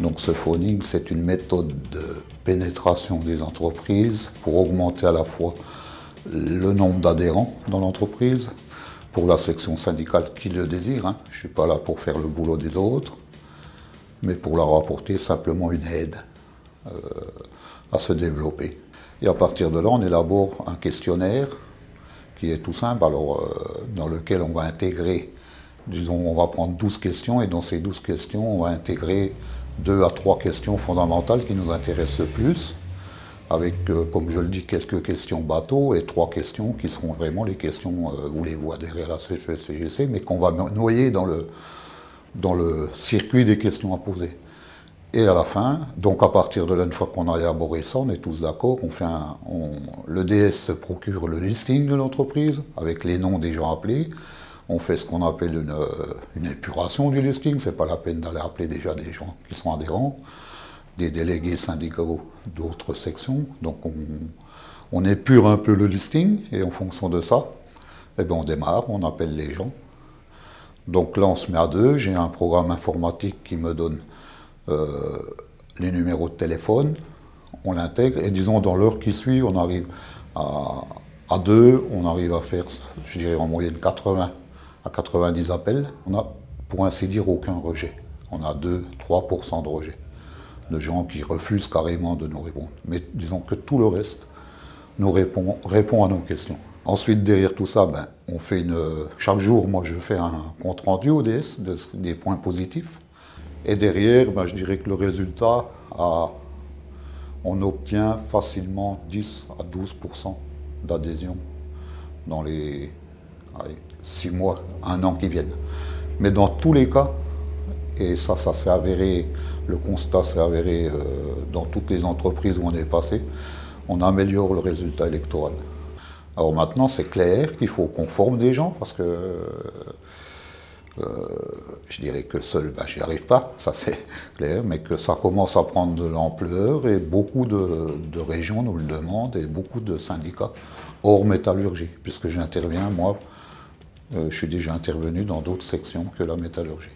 Donc ce phoning, c'est une méthode de pénétration des entreprises pour augmenter à la fois le nombre d'adhérents dans l'entreprise, pour la section syndicale qui le désire. Je ne suis pas là pour faire le boulot des autres, mais pour leur apporter simplement une aide à se développer. Et à partir de là, on élabore un questionnaire qui est tout simple, dans lequel on va intégrer, disons, on va prendre 12 questions, et dans ces 12 questions, on va intégrer 2 à 3 questions fondamentales qui nous intéressent le plus, avec, comme je le dis, quelques questions bateau et 3 questions qui seront vraiment les questions voulez-vous adhérer à la CGC, mais qu'on va noyer dans le circuit des questions à poser. Et à la fin, donc à partir de là, une fois qu'on a élaboré ça, on est tous d'accord, le DS se procure le listing de l'entreprise avec les noms des gens appelés. On fait ce qu'on appelle une épuration du listing, c'est pas la peine d'aller appeler déjà des gens qui sont adhérents, des délégués syndicaux d'autres sections. Donc on épure un peu le listing et en fonction de ça, eh bien on démarre, on appelle les gens. Donc là on se met à deux, j'ai un programme informatique qui me donne les numéros de téléphone, on l'intègre et disons dans l'heure qui suit, on arrive à deux, on arrive à faire, je dirais en moyenne 80 à 90 appels. On n'a pour ainsi dire aucun rejet. On a 2-3% de rejet, de gens qui refusent carrément de nous répondre. Mais disons que tout le reste nous répond à nos questions. Ensuite, derrière tout ça, on fait chaque jour, moi je fais un compte rendu au DS des points positifs. Et derrière, je dirais que le résultat, on obtient facilement 10 à 12% d'adhésion dans les 6 mois, 1 an qui viennent. Mais dans tous les cas, et ça s'est avéré, le constat s'est avéré dans toutes les entreprises où on est passé, on améliore le résultat électoral. Alors maintenant, c'est clair qu'il faut qu'on forme des gens parce que je dirais que seul, j'y arrive pas, ça c'est clair, mais que ça commence à prendre de l'ampleur et beaucoup de régions nous le demandent et beaucoup de syndicats hors métallurgie, puisque j'interviens, moi, je suis déjà intervenu dans d'autres sections que la métallurgie.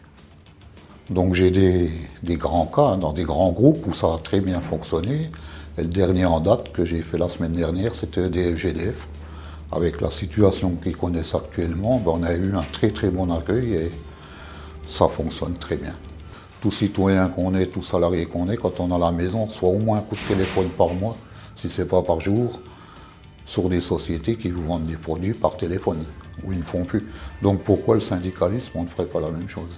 Donc j'ai des grands cas, dans des grands groupes où ça a très bien fonctionné. Et le dernier en date que j'ai fait la semaine dernière, c'était EDF-GDF. Avec la situation qu'ils connaissent actuellement, on a eu un très très bon accueil et ça fonctionne très bien. Tout citoyen qu'on est, tout salarié qu'on est, quand on est à la maison, on reçoit au moins un coup de téléphone par mois, si ce n'est pas par jour, sur des sociétés qui vous vendent des produits par téléphone, ou ils ne font plus. Donc pourquoi le syndicalisme, on ne ferait pas la même chose?